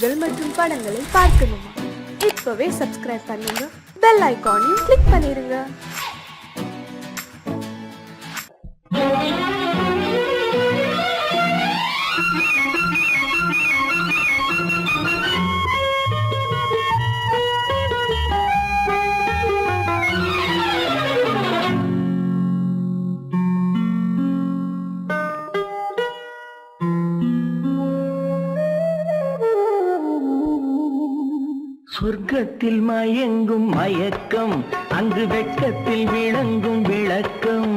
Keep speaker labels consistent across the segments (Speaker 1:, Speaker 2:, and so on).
Speaker 1: நிகழ்ச்சிகள் மற்றும் படங்களை பார்க்கணுமா? இப்பவே சப்ஸ்கிரைப் பண்ணுங்க, பெல் ஐகானையும் கிளிக் பண்ணிருங்க.
Speaker 2: சொர்க்கத்தில் மயங்கும் மயக்கம், அங்கு வெட்கத்தில் விளங்கும் விளக்கம்.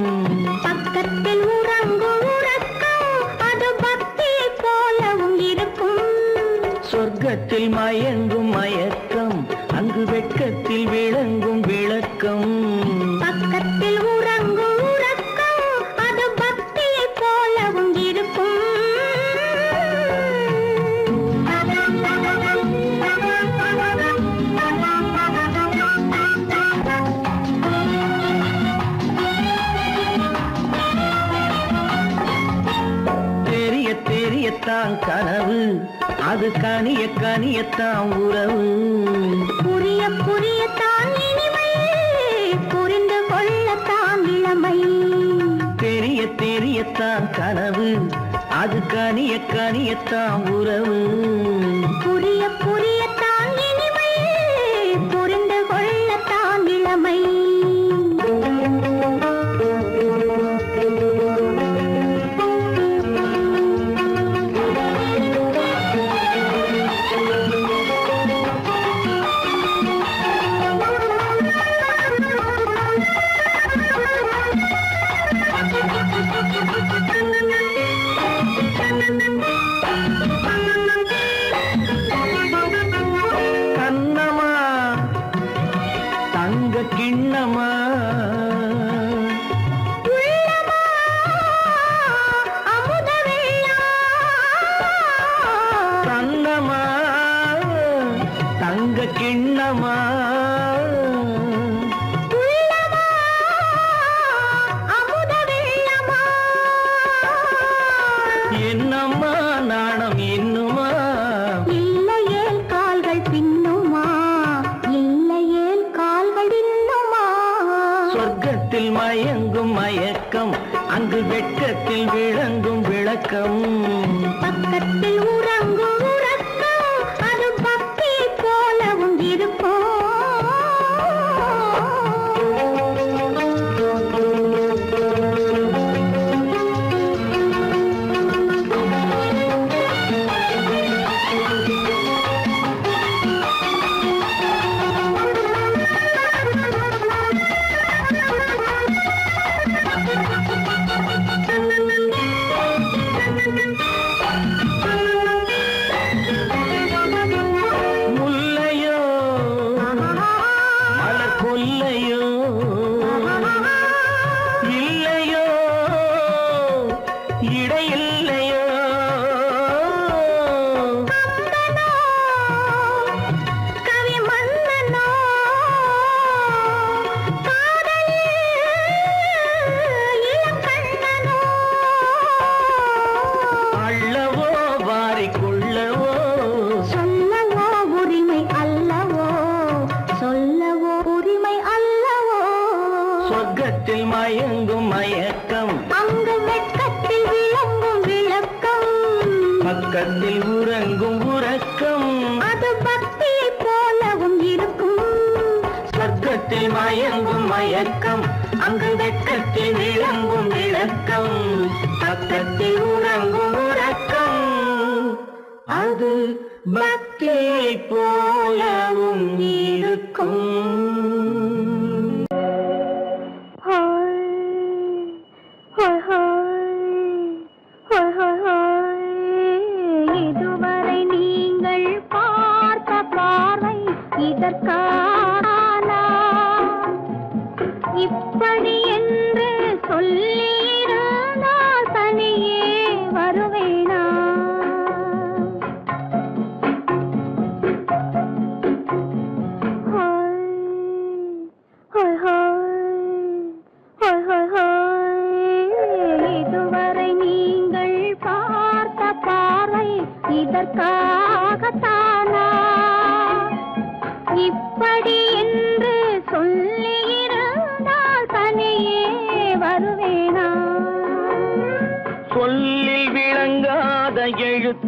Speaker 3: பக்கத்தில் உறங்கும் உறக்கம், அது பக்தியை போலவும் இருக்கும்.
Speaker 2: சொர்க்கத்தில் மயங்கும் மயக்கம், அங்கு வெட்கத்தில் விளங்கும் விளக்கம்.
Speaker 3: பக்கத்தில் உறங்கும் உறக்கம், அது பக்தியை போலவும் இருக்கும்.
Speaker 2: தெரியத்தான் கனவு, அது கனிய கனியத்தான் உறவு.
Speaker 3: புரிய புரியத்தான் இனிமை, புரிந்து கொள்ளத்தான் இளமை.
Speaker 2: தெரியத்தான் கனவு, அது கனிய கனியத்தான் உறவு.
Speaker 3: புரிய புரியத்தான் இனிமை, புரிந்து கொள்ளத்தான் இளமை.
Speaker 2: கண்ணமா தங்க கிண்ணமா, கண்ணமா தங்க கிண்ணமா, என்னம்மா நாணம் இன்னுமா?
Speaker 3: இல்லையேல் கால்கள் பின்னுமா, இல்லையேல் கால்கள் இன்னுமா.
Speaker 2: சொர்க்கத்தில் மயங்கும் மயக்கம், அங்கு வெட்கத்தில் விளங்கும் விளக்கம்.
Speaker 3: பக்கத்தில் உறங்கும் உறக்கம், அது பக்தியை போலவும் இருக்கும்.
Speaker 2: முல்லையோ மலர் கொல்லையோ, இல்லையோ இடையில்லையோ.
Speaker 3: கவி மன்னனோ, காதலில் இளங்கண்ணனோ.
Speaker 2: அள்ளவோ வாரிக்கொள்ளவோ,
Speaker 3: சொல்லவோ உரிமை அல்லவோ, சொல்லவோ உரிமை அல்லவோ.
Speaker 2: சொர்க்கத்தில் மயங்கும் மயக்கம்,
Speaker 3: அங்கு வெட்கத்தில் விளங்கும் விளக்கம்.
Speaker 2: பக்கத்தில் உறங்கும் உறக்கம்.
Speaker 3: அது பக்தியை போலவும் இருக்கும்.
Speaker 2: சொர்க்கத்தில் மயங்கும் மயக்கம், அங்கு வெட்கத்தில் விளங்கும் விளக்கம். பக்கத்தில் உறங்கும் உறக்கம், அது பக்தியை போலவும் இருக்கும்.
Speaker 3: இதுவரை நீங்கள் பார்த்த பார்வை இதற்கான, இப்படி என்று சொல்லியிருந்தால் தனியே வருவேனா? இதற்காகத்தான்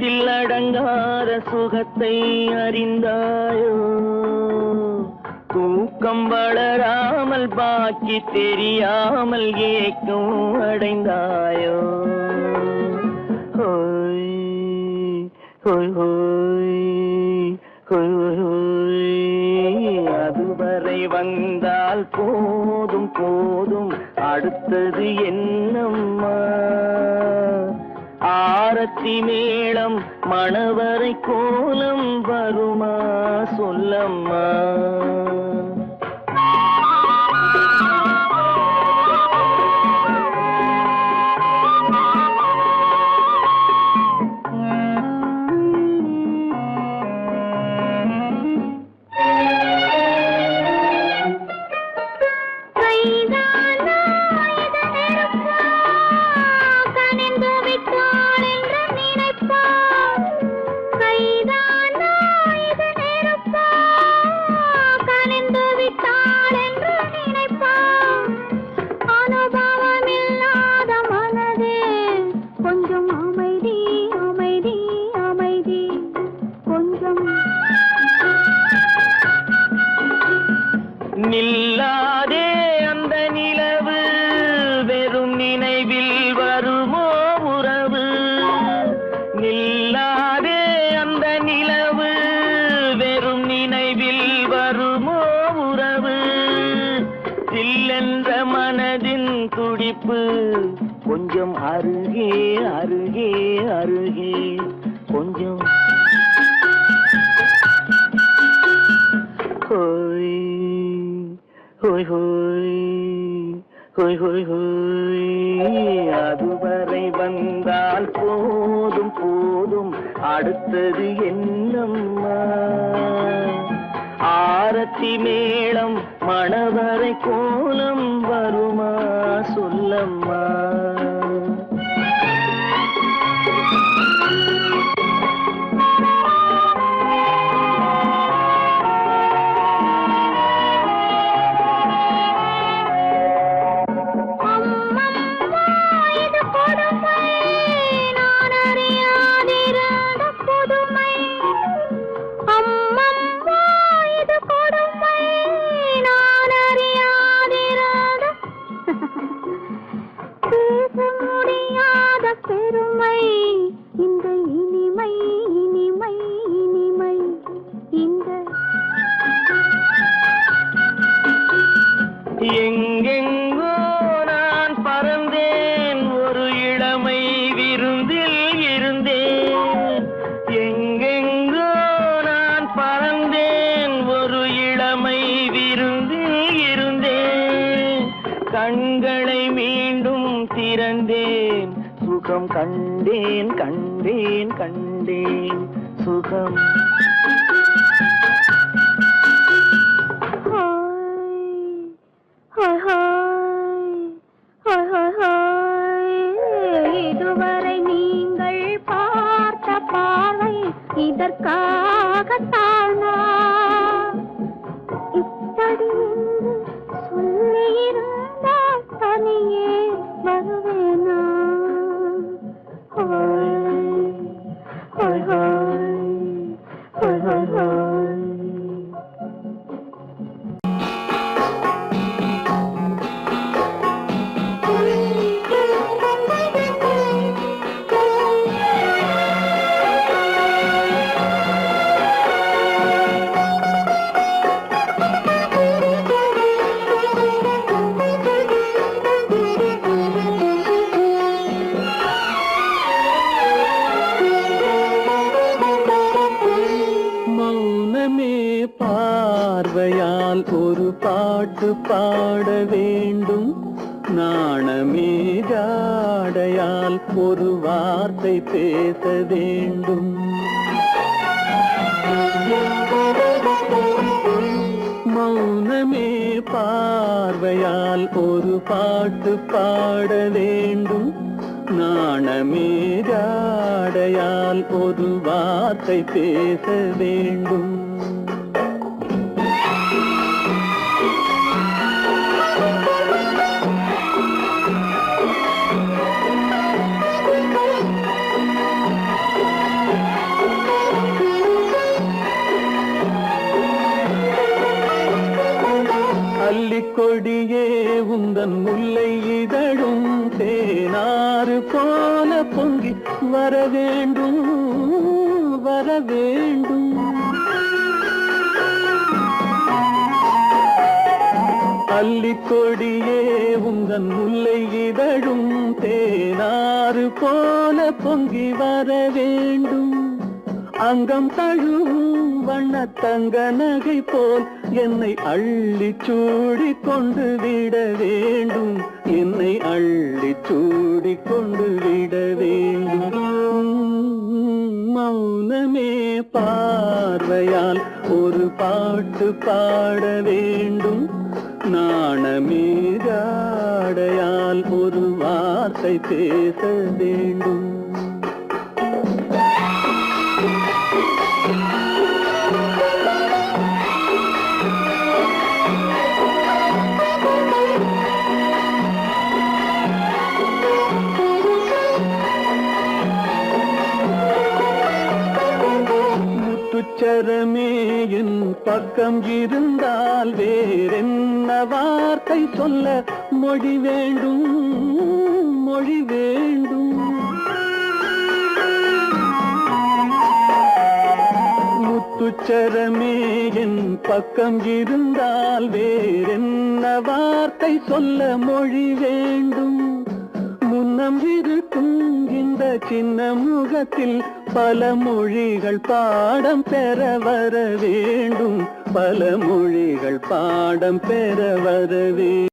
Speaker 2: அதில் அடங்காத சுகத்தை அறிந்தாயோ தூக்கம் வளராமல் பாக்கி தெரியாமல் ஏக்கம் அடைந்தாயோ ஹோய் ஹோய் ஹோய் ஹோய் ஹோய் அதுவரை வந்தால் போதும் போதும் அடுத்தது என்னம்மா ஆரத்தி மேளம் மணவரை கோலம் வருமா சொல்லம்மா நில்லாதே அந்த நிலவு வெறும் நினைவில் வருமோ உறவு நில்லாதே அந்த நிலவு வெறும் நினைவில் வருமோ உறவு சில்லென்ற மனதின் துடிப்பு கொஞ்சம் அருகே அருகே அருகே கொஞ்சம் ஹோய் ஹோய் ஹோய் ஹோய் ஹோய் ஹோய் அதுவரை வந்தால் போதும் போதும் அடுத்தது என்னம்மா ஆரத்தி மேளம் மணவரை கோலம் வருமா சொல்லம்மா எங்கெங்கோ நான் பறந்தேன் ஒரு இளமை விருந்தில் இருந்தேன் எங்கெங்கோ நான் பறந்தேன் ஒரு இளமை விருந்தில் இருந்தேன் கண்களை மீண்டும் திறந்தேன் சுகம் கண்டேன் கண்டேன் கண்டேன் சுகம்
Speaker 3: இதுவரை நீங்கள் பார்த்த பார்வை இதற்காகத்தானா இப்படி சொல்லியிருந்தால் தனியே வருவேனா ஹோய் ஹோய் ஹோய் ஹோய் ஹோய்
Speaker 2: பார்வையால் ஒரு பாட்டு பாட வேண்டும் நாணமே ஜாடையால் ஒரு வார்த்தை பேச வேண்டும் மௌனமே பார்வையால் ஒரு பாட்டு பாட வேண்டும் நாணமே ஜாடையால் ஒரு வார்த்தை பேச வேண்டும் கொடியே உந்தன் முல்லை இதழும் தேனாறு போல பொங்கி வர வேண்டும் வர வேண்டும். அல்லிக்கொடியே உந்தன் முல்லை இதழும் தேனாறு போல பொங்கி வர வேண்டும். அங்கம் தழுவும் வண்ண தங்க நகை போல் என்னை அள்ளி சூடி கொண்டு விட வேண்டும். என்னை அள்ளி சூடி கொண்டு விட வேண்டும். மௌனமே பார்வையால் ஒரு பாட்டு பாட வேண்டும். நாணமே ஜாடையால் ஒரு வார்த்தை பேச வேண்டும். முத்துச்சரமே என் பக்கம் இருந்தால் வேறென்ன வார்த்தை சொல்ல மொழி வேண்டும் மொழி வேண்டும். முத்துச்சரமே என் பக்கம் இருந்தால் வேறென்ன வார்த்தை சொல்ல மொழி வேண்டும். முன்னம் இருக்கும் இந்த சின்ன முகத்தில் பல மொழிகள் பாடம் பெற வர வேண்டும். பல மொழிகள் பாடம் பெற வர வேண்டும்.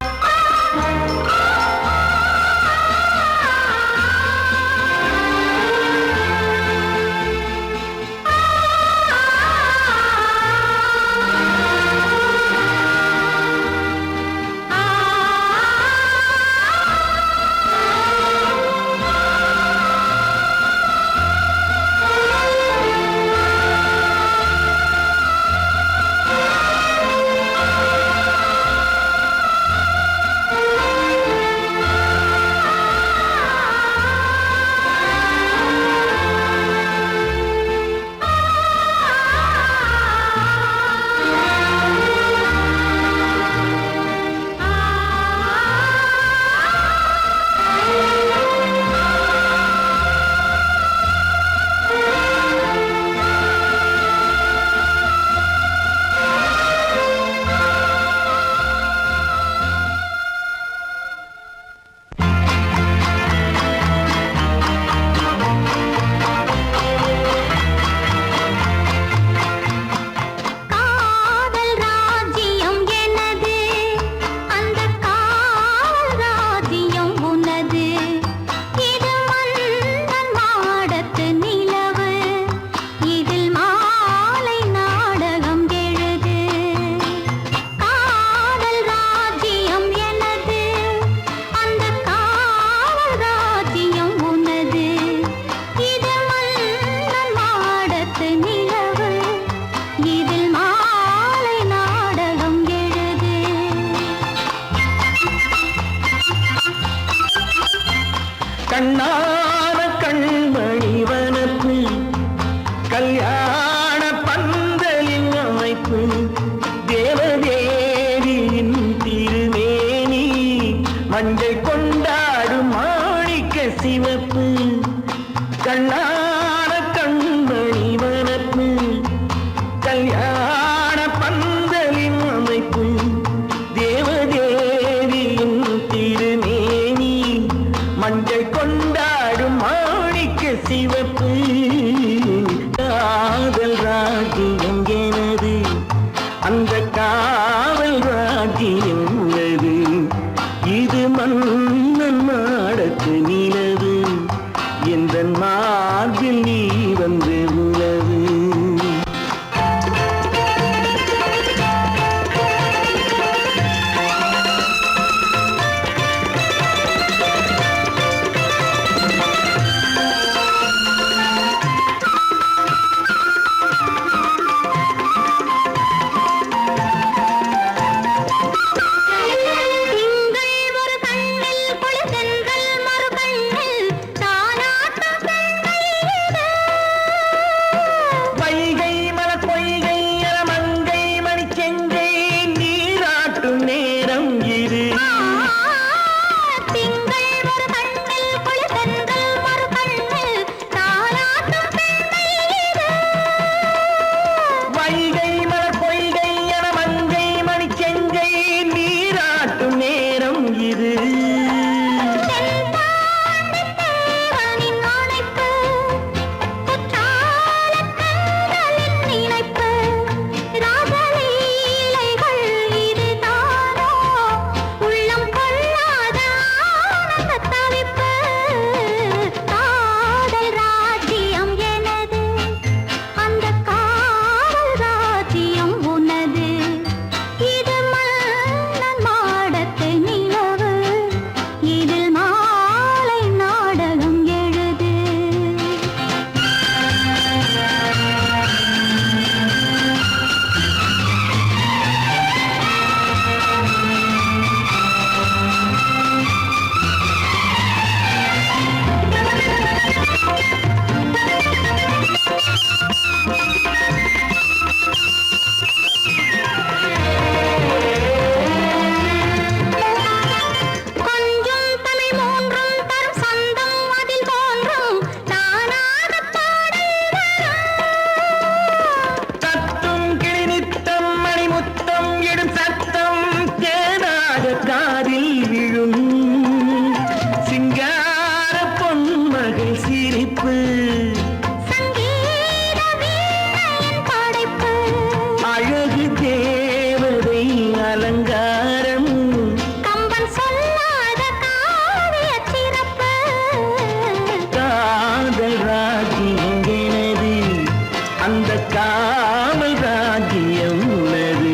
Speaker 2: அந்த காவல் ராஜ்யம் உள்ளது.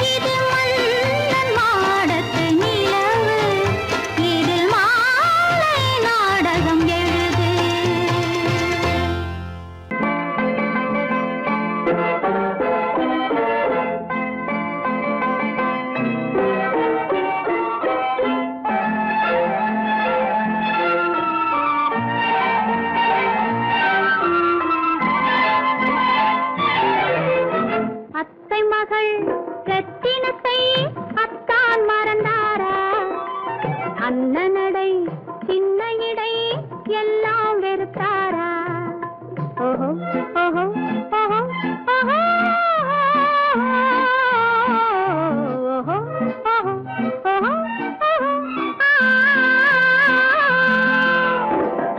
Speaker 3: இது மன்னன் மாடத்து நிலவு, இதில் மாலை நாடகம் எழுது. அத்தை மகள் ரத்தினத்தை அத்தான் மறந்தாரா? அண்ணனடை சின்ன இடை எல்லாம் வெறுத்தாரா? ஓஹோ ஓஹோ ஓஹோ ஓஹோ ஓஹோ ஓஹோ ஓஹோ.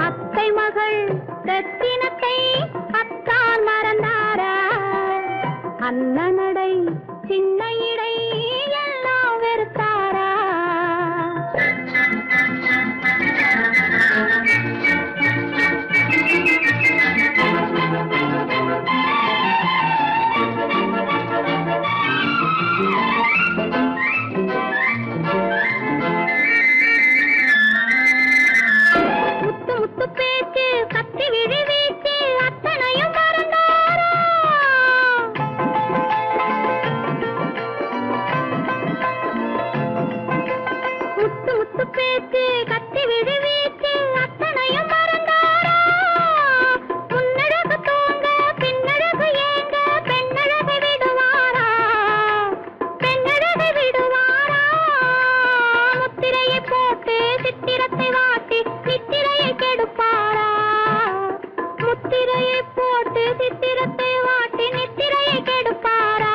Speaker 3: அத்தை மகள் ரத்தினத்தை அத்தான் மறந்தாரா? அண்ணனடை சின்ன இடை எல்லாம் வெறுத்தாரா? முத்து முத்து பேச்சு கத்தி விழி வீச்சு அத்தனையும் மறந்தாரா? முத்து முத்து பேச்சு கத்தி விழி வீச்சு அத்தனையும் மறந்தாரா? முன்னழகு தூங்க பின்னழகு ஏங்க பெண்ணழகை விடுவாரா? பெண்ணழகை விடுவாரா? முத்திரையை போட்டு சித்திரத்தை வாட்டி நித்திரையை கெடுப்பாரா? முத்திரையை போட்டு சித்திரத்தை வாட்டி நித்திரையை கெடுப்பாரா?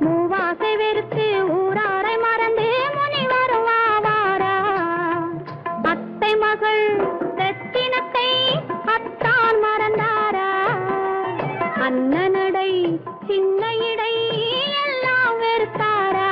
Speaker 3: மூவாசை வெறுத்து ஊராரை மறந்து முனி வருவாரா? அத்தை மகள் ரத்தினத்தை அத்தான் மறந்தாரா? அண்ணனடை சின்ன இடை எல்லாம் வெறுத்தாரா?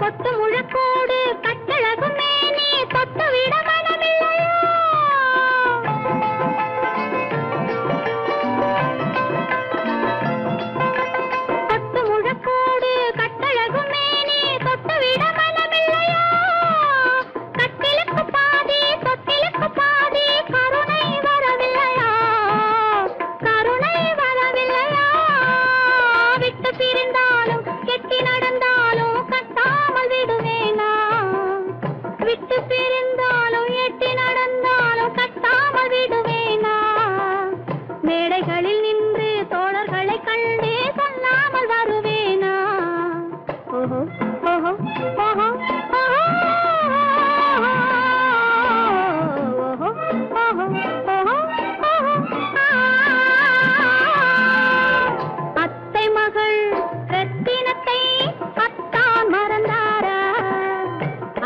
Speaker 3: கொத்து முழக்கோடு கட்டழகு மேனி தொட்டு விட மனமில்லையோ? கொத்து முழக்கோடு கட்டழகு மேனி தொட்டு விட மனமில்லையோ? கட்டிலுக்கு பாதி தொட்டிலுக்கு பாதி கருணை வரவில்லையா? கருணை வரவில்லையா? விட்டு பிரிந்தாலும் கெட்டி நடந்தாலும் கட்டாமல் விடுவேனா? விட்டு பிரிந்தாலும் எட்டி நடந்தாலும் கட்டாமல் விடுவேனா? மேடைகளில் நின்று தோழர்களை கண்டு சொல்லாமல் வருவேனா? ஓஹோ ஓஹோ ஓஹோ ஓஹோ ஓஹோ ஓஹோ ஓஹோ ஓஹோ. அத்தை மகள் ரத்தினத்தை அத்தான் மறந்தாரா?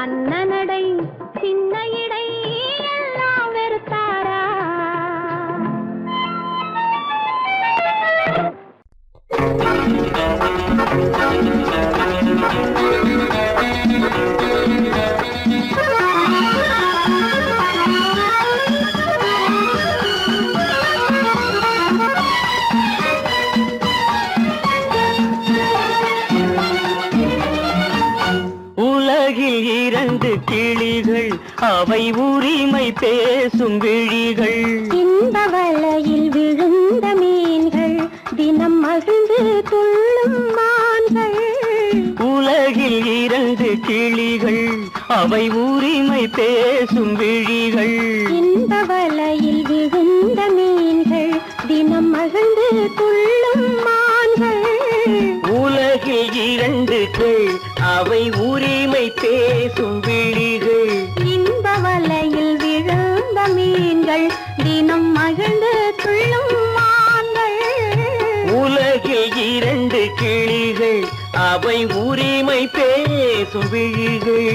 Speaker 3: அண்ணனடை சின்ன இடை எல்லாம் வெறுத்தாரா?
Speaker 2: உலகில் இரண்டு கிளிகள், அவை உரிமை பேசும் விழிகள்.
Speaker 3: இந்த வலையில் விழுந்த மீன்கள், தினம் மகிழ்ந்து துள்ளும் மான்கள்.
Speaker 2: உலகில் இரண்டு கிளிகள், அவை உரிமை பேசும் விழிகள்.
Speaker 3: இந்த வலையில் விழுந்த மீன்கள், தினம் மகிழ்ந்து துள்ளும் மான்கள்.
Speaker 2: உலகில் இரண்டு கிள், அவை உரிமை பேசும் விழிகள்.
Speaker 3: இந்த வலையில் விழுந்த மீன்கள், தினம் மகிழ்ந்து துள்ளும் மான்கள்.
Speaker 2: உலகில் இரண்டு கிளிகள், அவை உரிமை பேசும் விழிகள்.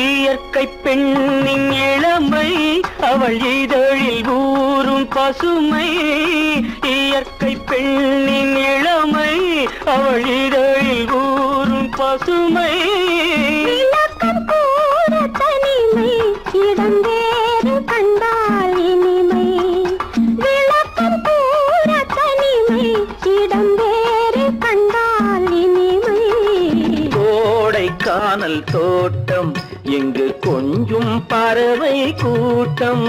Speaker 2: இயற்கை பெண்ணின் இளமை அவள் இதழில் ஊறும் பசுமை. இயற்கை பெண்ணின் இளமை அவள் இதழில் ஊறும் பசுமை.
Speaker 3: விளக்கம் கூற தனிமை இடம் வேறு கண்டால் இனிமை. விளக்கம் கூற தனிமை இடம் வேறு கண்டால் இனிமை.
Speaker 2: கோடைக்கானல் தோட்டம் எங்கு கொஞ்சும் பறவை கூட்டம்.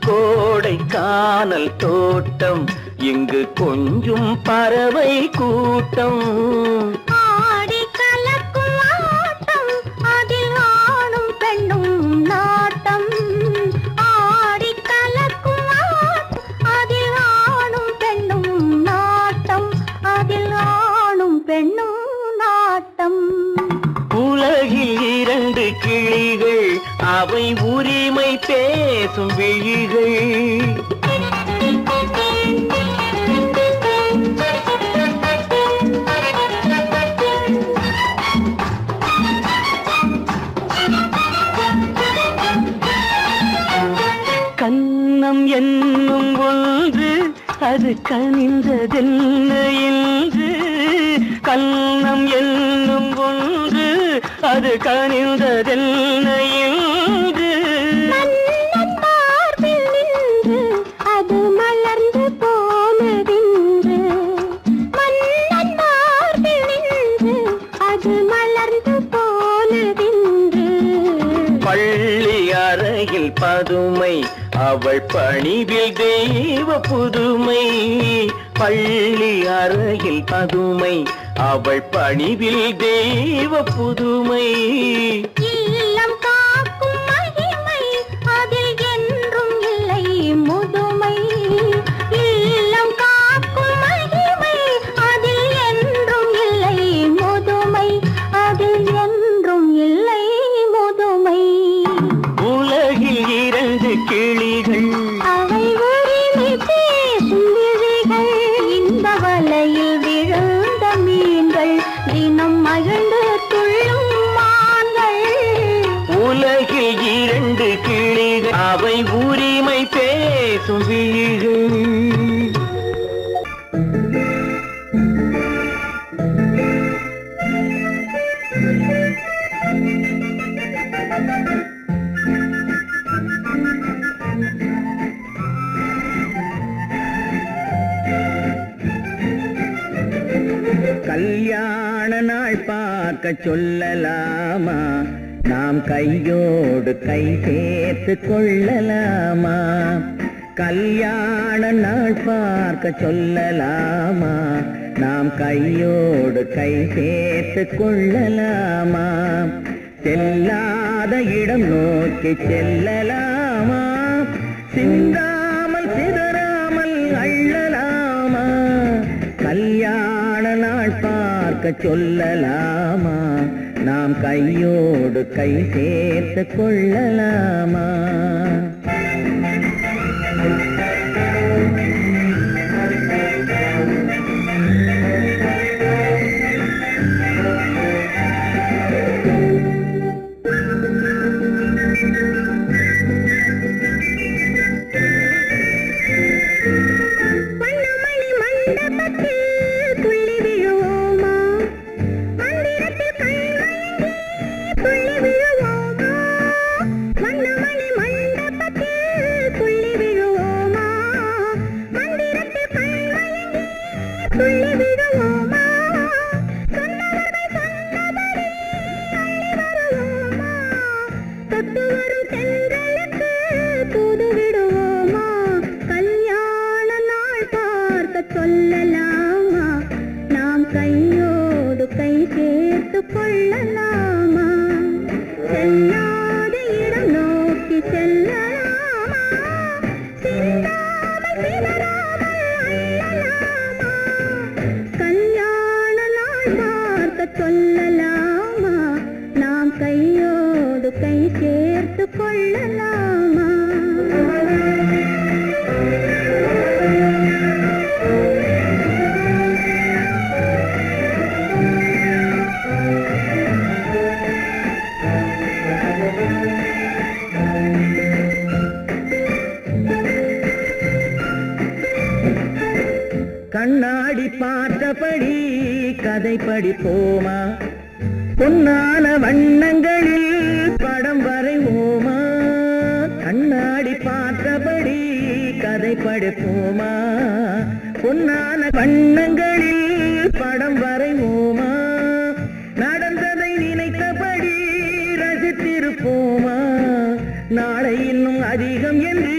Speaker 2: கோடைக்கானல் தோட்டம் எங்கு கொஞ்சும் பறவை கூட்டம்.
Speaker 3: ஆடி கலக்கும் ஆட்டம் அதில் ஆணும் பெண்ணும் நாட்டம். ஆடி கலக்கும் ஆட்டம் அதில் ஆணும் பெண்ணும் நாட்டம். அதில் ஆணும் பெண்ணும் நாட்டம்.
Speaker 2: உலகில் இரண்டு கிளிகள் அவை உரிமை பேசும் விழிகள். கன்னம் என்னும் ஒன்று அது கனிந்ததென்ன என்று. கன்னம் என்னும் ஒன்று அது கனிந்ததென்ன என்று.
Speaker 3: மன்னன் மார்பில் நின்று அது மலர்ந்து போனதென்று. மன்னன் மார்பில் நின்று அது மலர்ந்து போனதென்று.
Speaker 2: பள்ளி அறையில் பதுமை அவள் பணிவில் தெய்வ புதுமை. பள்ளி அறையில் பதுமை அவள் பணிவில் தெய்வ புதுமை.
Speaker 3: இல்லம் காக்கும் மகிமை அதில் என்றும் இல்லை முதுமை. இல்லம் காக்கும் மகிமை அதில் என்றும் இல்லை முதுமை. அதில் என்றும் இல்லை முதுமை.
Speaker 2: உலகில் இரண்டு கிளிகள்
Speaker 3: அவை உரிமை பேசும் விழிகள். இந்த வலையில் விழுந்த மீன்கள் தினம் மகிழ்ந்து துள்ளும் மான்கள்.
Speaker 2: உலகில் இரண்டு கிளிகள் அவை உரிமை பேசும் விழிகள். கல்யாண நாள் பார்க்க சொல்லலாமா? நாம் கையோடு கை சேர்த்து கொள்ளலாமா? கல்யாண நாள் பார்க்க சொல்லலாமா? நாம் கையோடு கை சேர்த்து கொள்ளலாமா? செல்லாத இடம் நோக்கி செல்லலாமா? சிந்தாமல் சிதறாமல் அள்ளலாமா? கல்யாண நாள் பார்க்க சொல்லலாமா? நாம் கையோடு கை சேர்த்து கொள்ளலாமா?
Speaker 3: மண்டபத்தில்
Speaker 2: கண்ணாடி பார்த்தபடி கதை படிப்போமா பொன்னான வண்ணங்களில் படம் வரைவோமா கண்ணாடி பார்த்தபடி கதை படிப்போமா பொன்னான வண்ணங்களில் படம் வரைவோமா நடந்ததை நினைத்தபடி ரசித்திருப்போமா நாளை இன்னும் அதிகம் என்று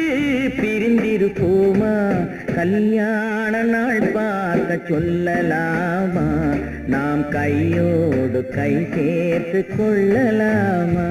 Speaker 2: பிரிந்திருப்போமா கல்யாண நாள் பார்க்க சொல்லலாமா நாம் கையோடு கை சேர்த்து கொள்ளலாமா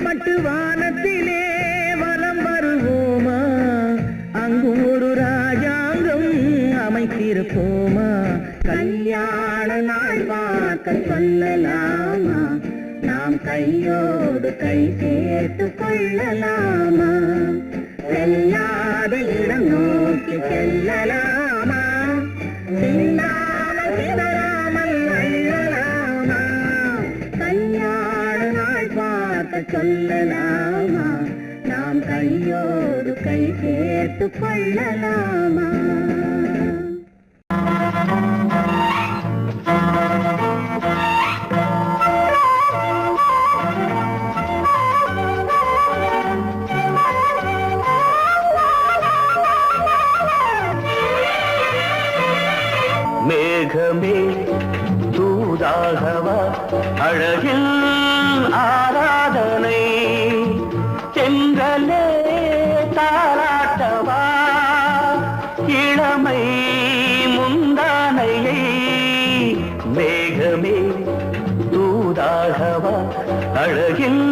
Speaker 2: பட்டு வானத்திலே வலம் வருவோமா அங்கும் ஒரு ராஜாங்கம் அமைத்திருப்போமா கல்யாண நாள் பார்க்க சொல்லலாமா நாம் கையோடு கை சேர்த்து கொள்ளலாமா செல்லாத இடம் நோக்கி செல்லலாமா சிந்தாமல் சிதறாமல் அள்ளலாமா கல்யாண நாள் பார்க்க சொல்லலாமா நாம் கையோடு கை சேர்த்து கொள்ளலாமா
Speaker 4: மேகமே தூதாகவா அழகில் ஆராதனை செங்கலே தாராட்டவா இளமை முந்தானையை மேகமே தூதாகவா அழகில்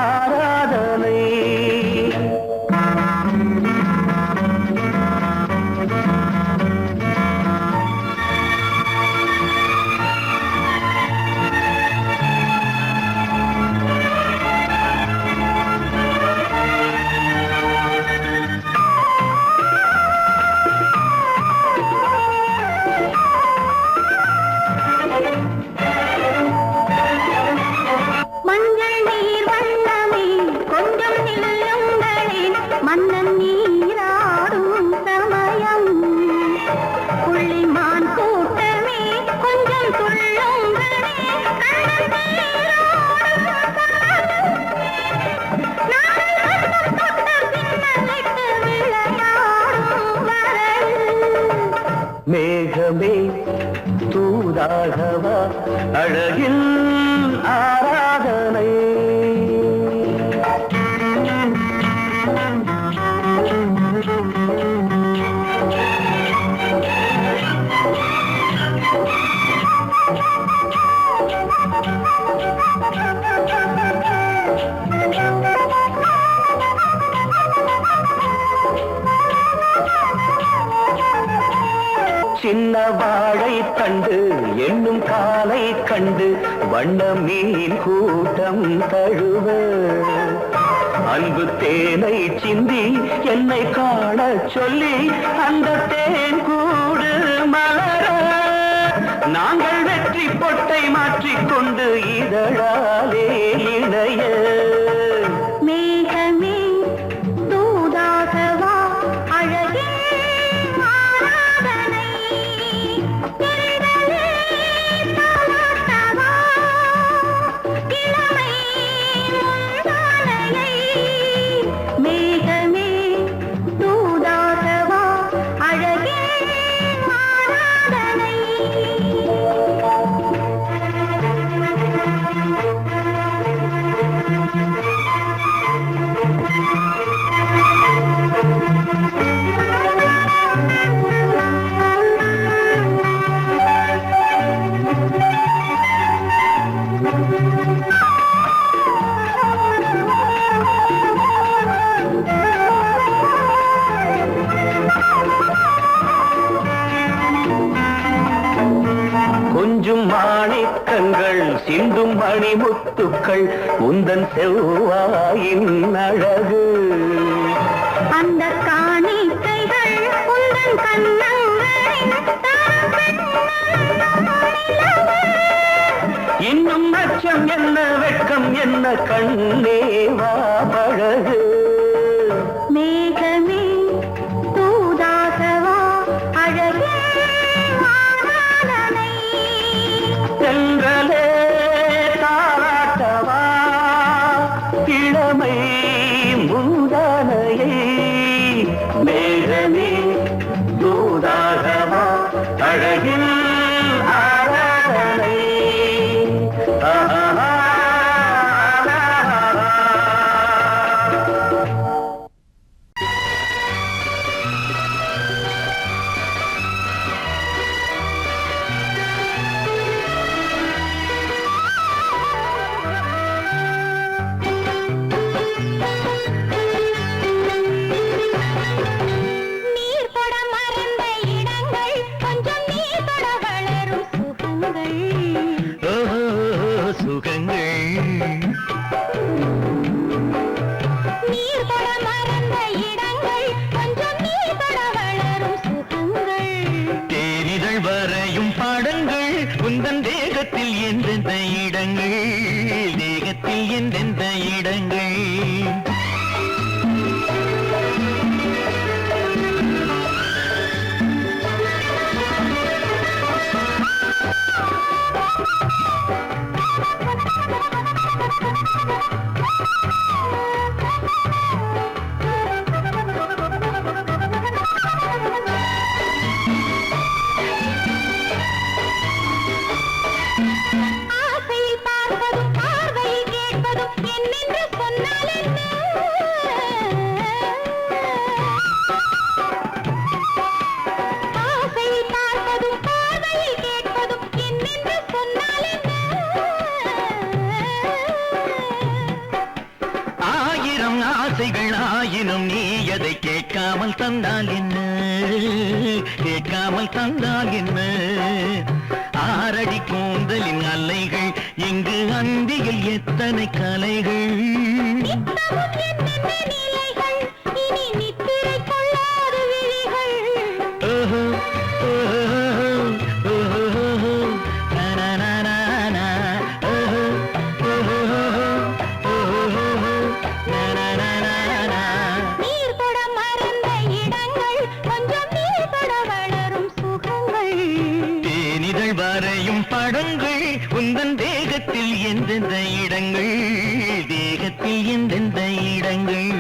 Speaker 4: ஆராதனை மேகமே தூதாகவா அழகில் ஆராதனை சின்ன வாழை தண்டு என்னும் காலை கண்டு வண்ண மீன் கூட்டம் தழுவ அன்பு தேனை சிந்தி என்னை காண சொல்லி அந்த தேன் கூடு மலர நாங்கள் வெற்றி பொட்டை மாற்றிக்கொண்டு இதழாலே இணைய
Speaker 3: மேகமே தூதாகவா அழகே ஆராதனை தென்றலே தாலாட்டவா இளமை முந்தானையை மேகமே தூதாகவா அழகே ஆராதனை
Speaker 4: மிஞ்சும் மாணிக்கங்கள் சிந்தும் மணிமுத்துக்கள் உந்தன் செவ்வாயின் அழகு.
Speaker 3: அந்த காணிக்கைகள் உந்தன் கண்ணங்களின்
Speaker 4: இன்னும் அச்சம் என்ன வெட்கம் என்ன கண்ணே வா பழகு.
Speaker 3: மேகமே தூதாகவா அழகே மாமலனை
Speaker 4: சென்றலே தாராட்டவா இளமை முந்தானையை. மேகமே தூதாகவா அழகில் ஆராதனை.
Speaker 3: நீர் தொட மறந்த இடங்கள் கொஞ்சம் நீர் தொட வளரும் சுகங்கள்.
Speaker 4: சுகங்கள்
Speaker 3: நீர் தொட மறந்த இடங்கள் கொஞ்சம் நீர் தொட வளரும் சுகங்கள்.
Speaker 4: தேரிதழ் வரையும் பாடங்கள் உந்தன் தேகத்தில் எந்தெந்த இடங்கள், தேகத்தில் எந்தெந்த இடங்கள்.
Speaker 3: ஆசையில் பார்ப்பதும் பார்வையில் கேட்பதும் என்னென்று சொன்னால் என்ன? ஆசையில் பார்ப்பதும் பார்வையில் கேட்பதும் என்னென்று சொன்னால் என்ன?
Speaker 4: ஆயிரம் ஆசைகள் ஆயினும் நீ அதை கேட்காமல் தந்தால் என்ன, கேட்காமல் தந்தால் என்ன. ஆரடி கூந்தலின் அலைகள் இங்கு அந்தியில் எத்தனை கலைகள்.
Speaker 3: நித்தமும் என்னென்ன நிலைகள் இனி நித்திரை கொள்ளாத விழிகள்.
Speaker 4: ஓஹோ, ஓஹோ, ஓஹோ, நனனனனா, ஓஹோ, ஓஹோ, ஓஹோ, நனனனனா.
Speaker 3: நீர் தொட மறந்த இடங்கள் கொஞ்சம் நீர் தொட வளரும் சுகங்கள்.
Speaker 4: தேனிதழ் வரையும் படங்கள் உந்தன் தேகத்தில் எந்தெந்த இடங்கள், தேகத்தில் எந்தெந்த இடங்கள்.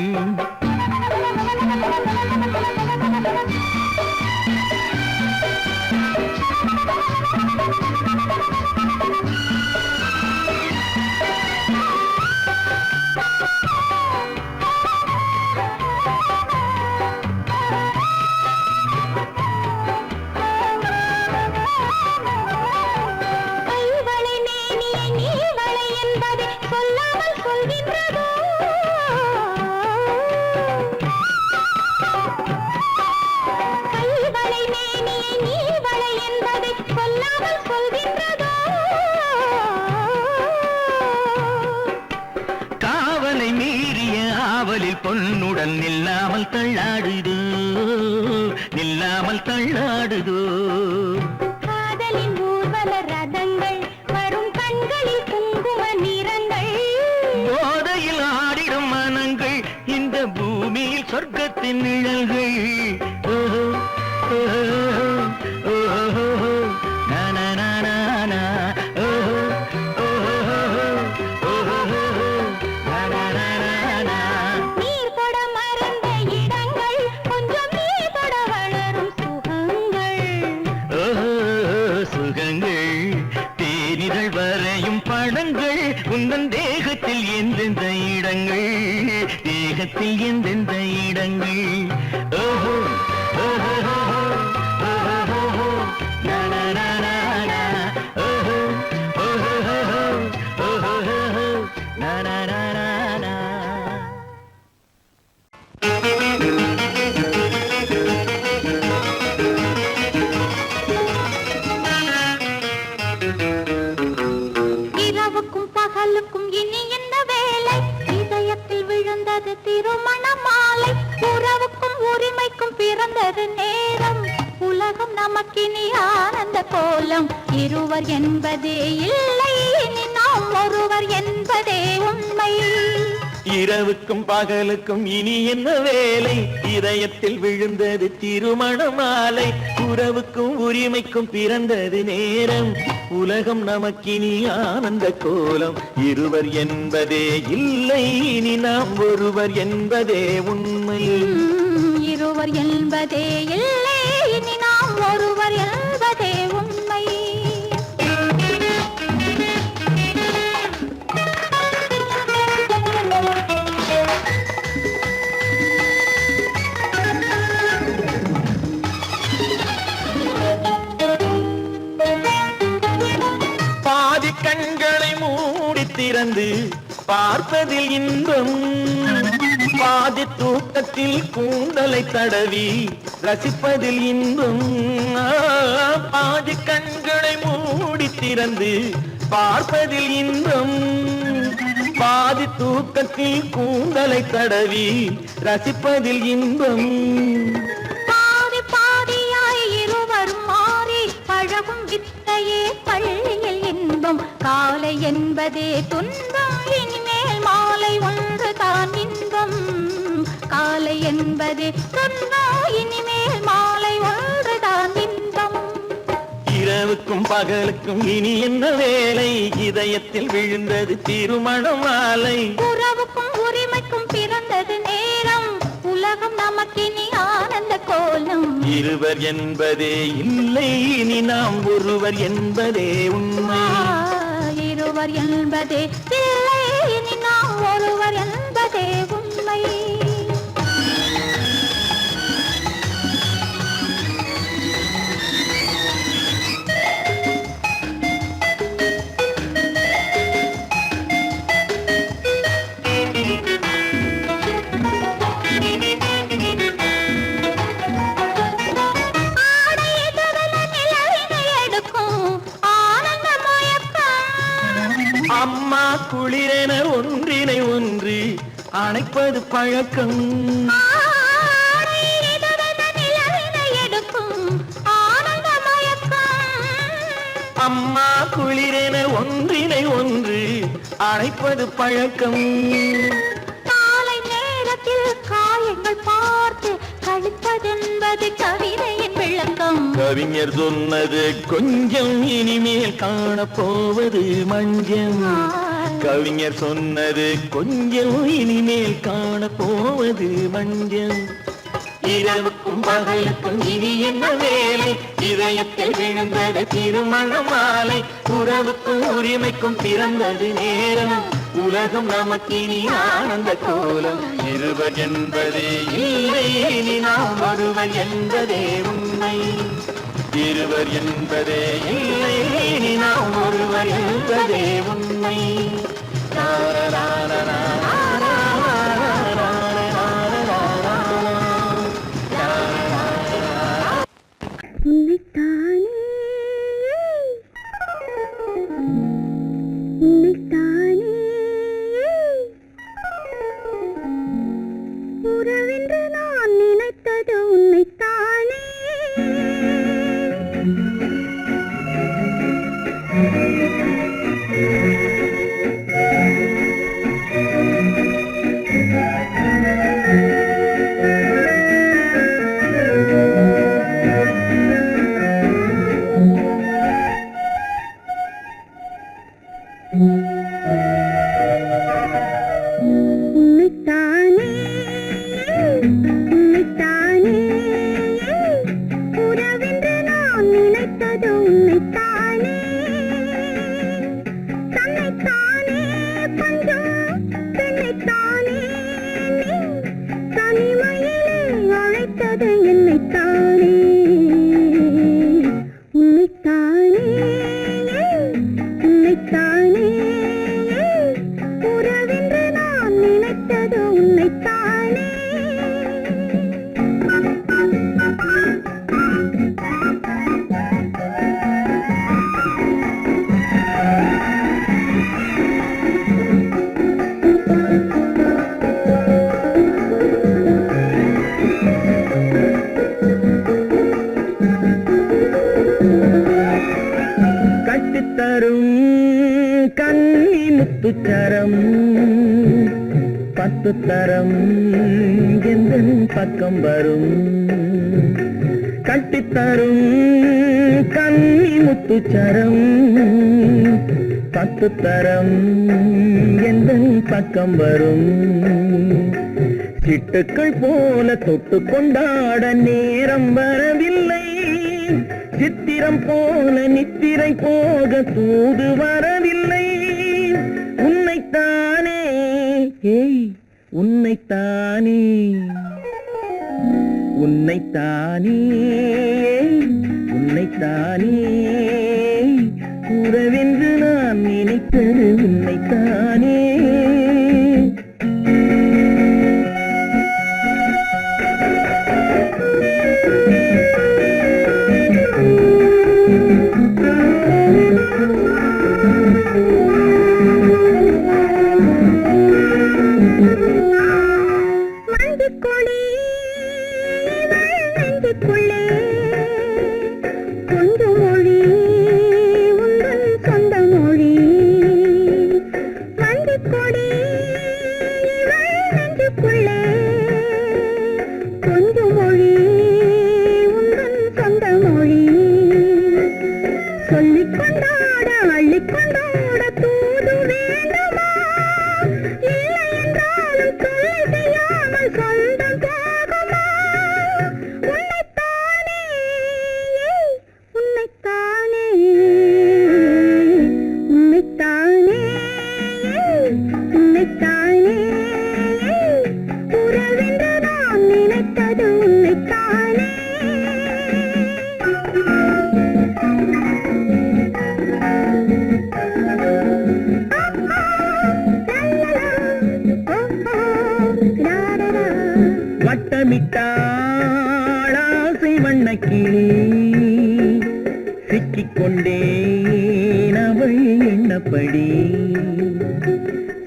Speaker 3: கைவளை மேனியை நீவளை என்பதை சொல்லாமல் சொல்கின்றதோ? கைவளை மேனியை நீவளை என்பதை சொல்லாமல் சொல்கின்றதோ?
Speaker 4: காவலை மீறிய ஆவலில் பொன்னுடன் நில்லாமல் தள்ளாடுதோ, நில்லாமல் தள்ளாடுதோ.
Speaker 3: காதலின் ஊர்வல ரதங்கள் வரும் கண்களில் குங்கும நிறங்கள்.
Speaker 4: போதையில் ஆடிடும் மனங்கள் இந்த பூமியில் சொர்க்கத்தின் நிழல்கள். ஓஹோ, ஓஹோ, ஓஹோ, நனனனனா, ஓஹோ, ஓஹோ, ஓஹோ, நனனனனா.
Speaker 3: நீர் தொட மறந்த இடங்கள் கொஞ்சம் நீர் தொட வளரும் சுகங்கள்.
Speaker 4: ஓஹோ, சுகங்கள் தேனிதழ் வரையும் படங்கள் உந்தன் தேகத்தில் எந்தெந்த இடங்கள், தேகத்தில் எந்தெந்த இடங்கள். ஓஹோ, ஓஹோ, ஓஹோ, நனனனனா, ஓஹோ, ஓஹோ, ஓஹோ, நனனனனா.
Speaker 3: உலகம் நமக்கினி ஆனந்த கோலம். இருவர் என்பதே இல்லை, இனி நாம் ஒருவர் என்பதே உண்மை.
Speaker 4: இரவுக்கும் பகலுக்கும் இனி என்ன வேலை, இதயத்தில் விழுந்தது திருமண மாலை. உறவுக்கும் உரிமைக்கும் பிறந்தது நேரம், உலகம் நமக்கினி ஆனந்த கோலம். இருவர் என்பதே இல்லை, இனி நாம் ஒருவர் என்பதே உண்மை.
Speaker 3: இருவர் என்பதே இல்லை, இனி நாம் ஒருவர் என்பதே உண்மை.
Speaker 4: பாதி கண்களை மூடி திறந்து பார்ப்பதில் இன்பம், பாதி தூக்கத்தில் கூந்தலை தடவி ரசிப்பதில் இன்பம். பாதி கண்களை மூடி திறந்து பார்ப்பதில் இன்பம், பாதி தூக்கத்தில் கூந்தலை தடவி ரசிப்பதில் இன்பம்.
Speaker 3: பாதி பாதியாய் இருவரும் மாறி பழகும் வித்தையே பள்ளியில் இன்பம். காலை என்பதே துன்பம், இனிமேல் மாலை ஒன்று தான் இன்பம். காலை என்பதே துன்பம், இனிமேல் மாலை ஒன்று தான் இன்பம்.
Speaker 4: இரவுக்கும் பகலுக்கும் இனி என்ன வேலை, இதயத்தில் விழுந்தது திருமண மாலை.
Speaker 3: உறவுக்கும் உரிமைக்கும் பிறந்தது நேரம், உலகம் நமக்கினி ஆனந்த கோலம்.
Speaker 4: இருவர் என்பதே இல்லை, இனி நாம் ஒருவர் என்பதே உண்மை.
Speaker 3: இருவர் என்பதே இல்லை, இனி நாம் ஒருவர் என்பதே உண்மை.
Speaker 4: அம்மா குளிரென ஒன்றினை ஒன்று அணைப்பது பழக்கம். அம்மா குளிரென ஒன்றினை ஒன்று அணைப்பது பழக்கம்.
Speaker 3: காலை நேரத்தில் காயங்கள் பார்த்து கழிப்பதென்பது கவிதையின் விளக்கம்.
Speaker 4: கவிஞர் சொன்னது கொஞ்சம், இனிமேல் காணப்போவது மஞ்சம். கவிஞர் சொன்னது கொஞ்சம், இனிமேல் காணப்போவது மஞ்சம். இரவுக்கும் பகலுக்கும் இனி என்ன வேலை, இதயத்தில் விழுந்தது திருமண மாலை. உறவுக்கும் உரிமைக்கும் பிறந்தது நேரம், உலகம் நமக்கினி ஆனந்த கோலம். இருவர் என்பதே இல்லை, இனி நாம் ஒருவர் என்பதே உண்மை. இருவர் என்பதே இல்லை, இனி நாம் ஒருவர் என்பதே உண்மை.
Speaker 2: உன்னைத்தானே உன்னைத்தானே உறவென்று நான் நினைத்தது உன்னைத்தானே. உன்னைத்தானே உன்னைத்தானே உறவென்று நான் நினைத்தது உன்னைத்தானே. தன்னைத்தானே பஞ்சம் பெண்ணைத்தானே, நீ தனிமையிலே அழைத்தது என்னைத்தானே. உன்னைத்தானே உன்னைத்தானே
Speaker 5: கட்டித்தரும் கன்னி முத்துச்சரம் 10 தரம் எந்தன் பக்கம் வரும் கட்டித்தரும் கன்னி முத்துச்சரம் 10 தரம் எந்தன் பக்கம் வரும் சிட்டுக்கள் போல தொட்டு கொண்டாட நேரம் வரவில்லை சித்திரம் போல நித்திரை போக தூது வரவில்லை உன்னைத்தானே உன்னைத்தானே உன்னைத்தானே உன்னைத்தானே உறவென்று நான் நினைத்தது உன்னைத்தானே வட்டமிட்டாளாசை வண்ணக்கிளி சிக்கிக்கொண்டேன் அவள் எண்ணப்படி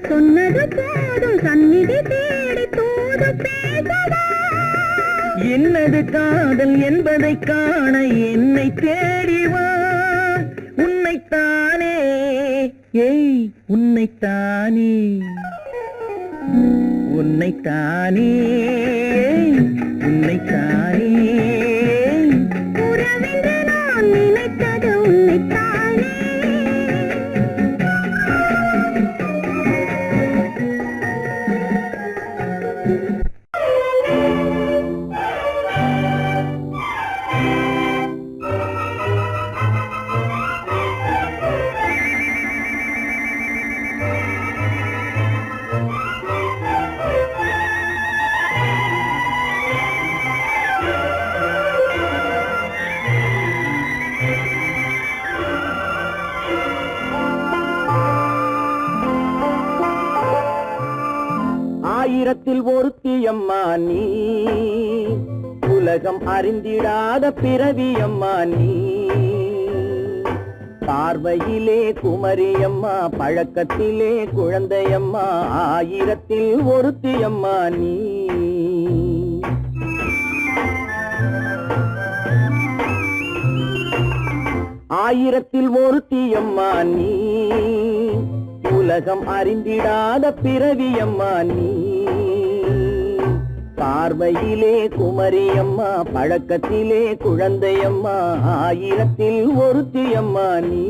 Speaker 2: சொன்னது போதும் சந்நிதி தேடி தூது பேசவா
Speaker 5: என்னது காதல் என்பதை காண என்னை தேடிவா உன்னைத்தானே உன்னைத்தானே உன்னைத்தானே உன்னைத்தானே
Speaker 2: உறவென்று நான் நினைத்தது உன்னைத்தானே
Speaker 5: ஆயிரத்தில் ஒருத்தியம்மா நீ உலகம் அறிந்திடாத பிறவியம்மா நீ பார்வையிலே குமரியம்மா பழக்கத்திலே குழந்தையம்மா ஆயிரத்தில் ஒருத்தியம்மா நீ ஆயிரத்தில் ஒருத்தியம்மா நீ உலகம் அறிந்திடாத பிறவியம்மா நீ பார்வையிலே குமரியம்மா பழக்கத்திலே குழந்தையம்மா ஆயிரத்தில் ஒருத்தியம்மா நீ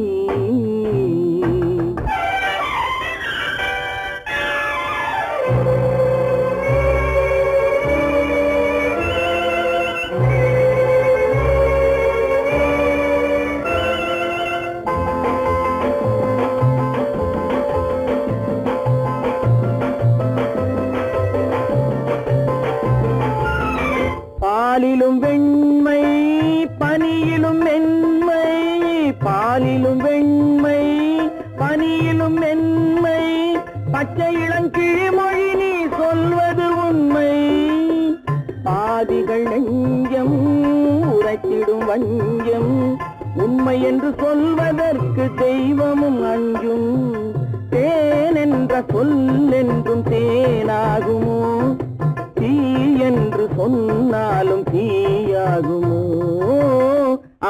Speaker 5: பாலிலும் வெண்மை பனியிலும் மென்மை பாலிலும் வெண்மை பனியிலும் மென்மை பச்சை இளங்கிழிமொழி நீ சொல்வது உண்மை பாதிகள் நெஞ்சம் உரைத்திடும் வஞ்சம் உண்மை என்று சொல்வதற்கு தெய்வமும் அஞ்சும் தேன் என்ற சொல் என்றும் தேனாகுமோ தீ என்று சொன்னாலும் தீயாகுமோ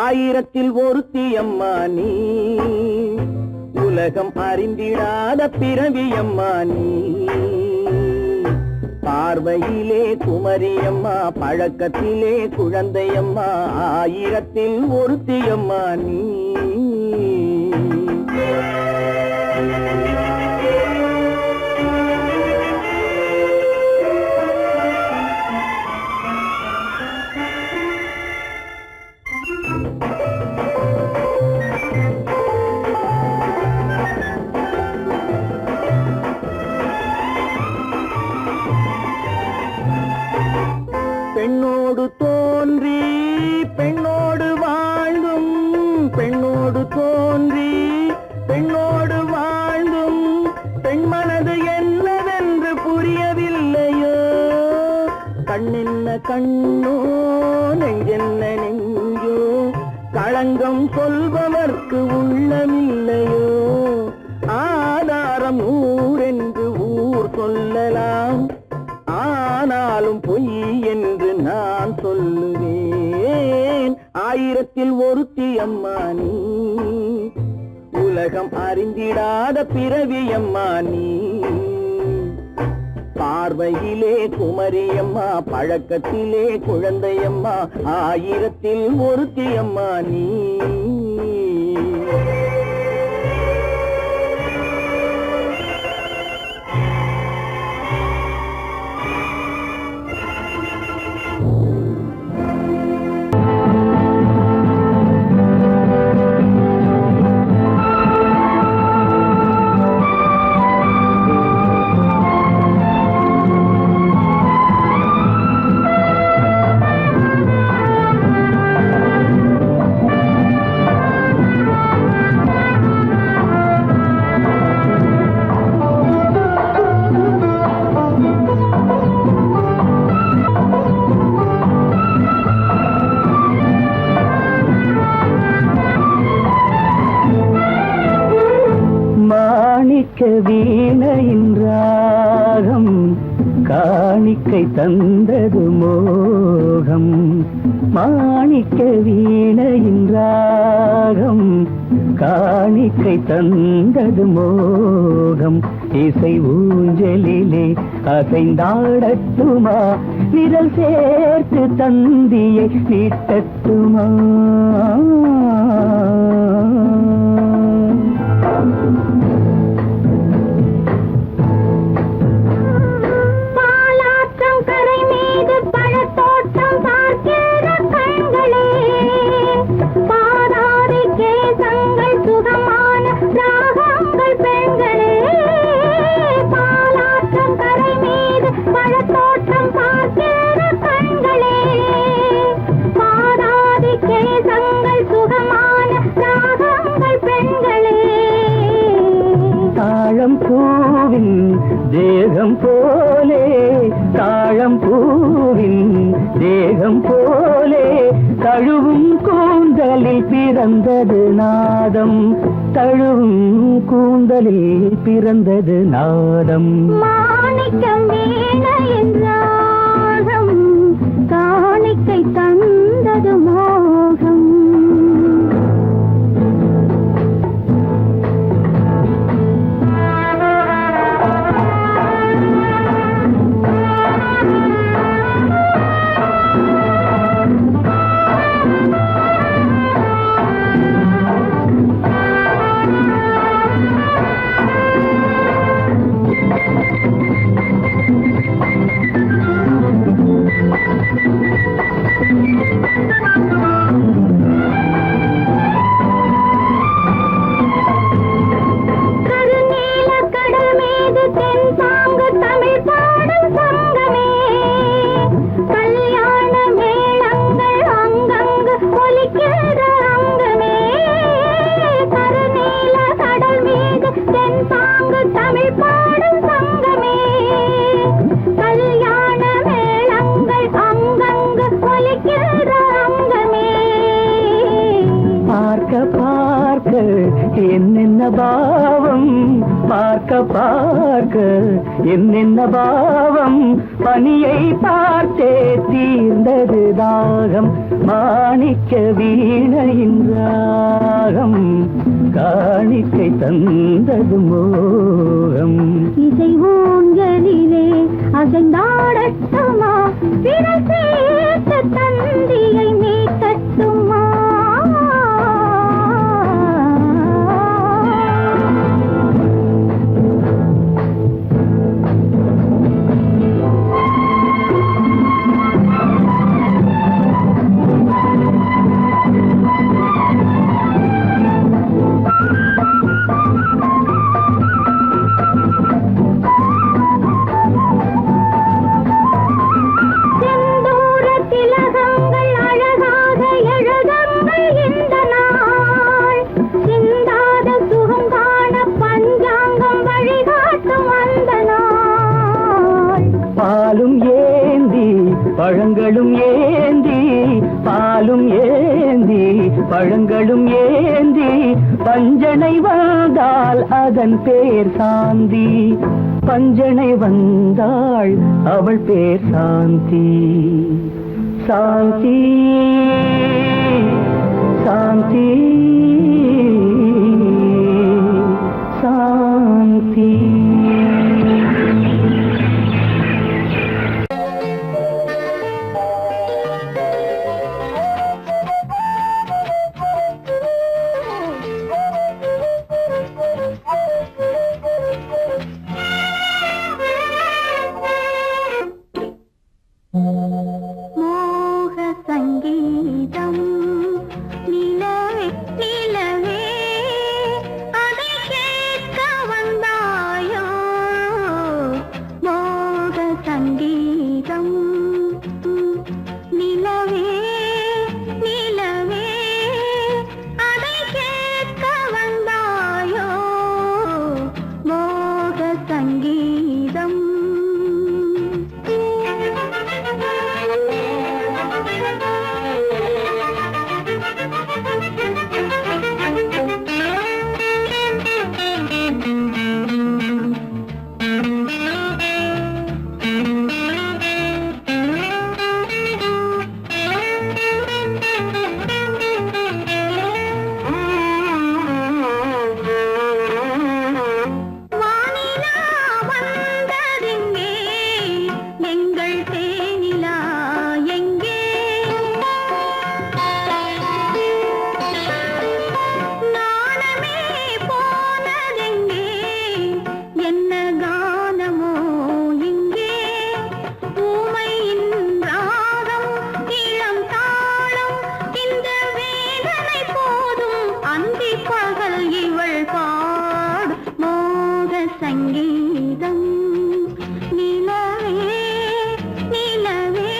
Speaker 5: ஆயிரத்தில் ஒருத்தியம்மா நீ உலகம் அறிந்திடாத பிறவியம்மா நீ பார்வையிலே குமரியம்மா பழக்கத்திலே குழந்தையம்மா ஆயிரத்தில் ஒருத்தியம்மா நீ பெண்ணோடு தோன்றி பெண்ணோடு வாழ்ந்தும் பெண்ணோடு தோன்றி பெண்ணோடு வாழ்ந்தும் பெண்மனது என்னவென்று புரியவில்லையோ கண்ணென்ன கண்ணோ நெஞ்சென்ன நெஞ்சோ களங்கம் சொல்பவர்க்கு உள்ளமில்லையோ ஆதாரம் ஊரென்று ஊர் சொல்லலாம் ஆனாலும் பொய் என்று நான் சொல்லுவேன் ஆயிரத்தில் ஒருத்தி அம்மா நீ உலகம் அறிந்திடாத பிறவியம்மா நீ பார்வையிலே குமரியம்மா பழக்கத்திலே குழந்தையம்மா ஆயிரத்தில் ஒருத்தி அம்மா நீ வீணையின் ராகம் காணிக்கை தந்தது மோகம் மாணிக்க வீணையின் ராகம் காணிக்கை தந்தது மோகம் இசை ஊஞ்சலிலே அசைந்தாடட்டுமா விரல் சேர்த்து தந்தியை நீட்டட்டுமா தேகம் போலே தாழம் பூவின் தேகம் போலே தழுவும் கூந்தலில் பிறந்தது நாதம் தழுவும் கூந்தலில் பிறந்தது நாதம்
Speaker 2: மாணிக்கம் வீணையின் ராகம் காணிக்கை தந்தது மோகம்
Speaker 5: என்னென்ன பாவம் பார்க்க பார்க்க என்னென்ன பாவம் பனியை பார்த்தே தீர்ந்தது தாகம் மாணிக்க வீணையின் ராகம் காணிக்கை தந்தது மோகம்.
Speaker 2: இசை ஊஞ்சலிலே அசைந்தாடட்டுமா, விரல் சேர்த்த தந்தியை மீட்டட்டுமா?
Speaker 5: பாலும் ஏந்தி பழங்களும் ஏந்தி, பாலும் ஏந்தி பழங்களும் ஏந்தி, பஞ்சனை வந்தால் அதன் பேர் சாந்தி. பஞ்சனை வந்தாள் அவள் பேர் சாந்தி. சாந்தி சாந்தி சாந்தி.
Speaker 2: மோக சங்கீதம் நிலவே நிலவே, அதை கேட்க வந்தாயோ? மோக சங்கீதம் நிலவே நிலவே, அதை கேட்க வந்தாயோ? மோக சங்கீதம். சங்கீதம் நிலவே நிலவே,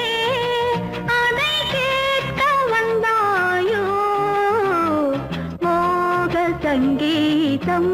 Speaker 2: அதை கேட்க வந்தாயோ? மோக சங்கீதம்.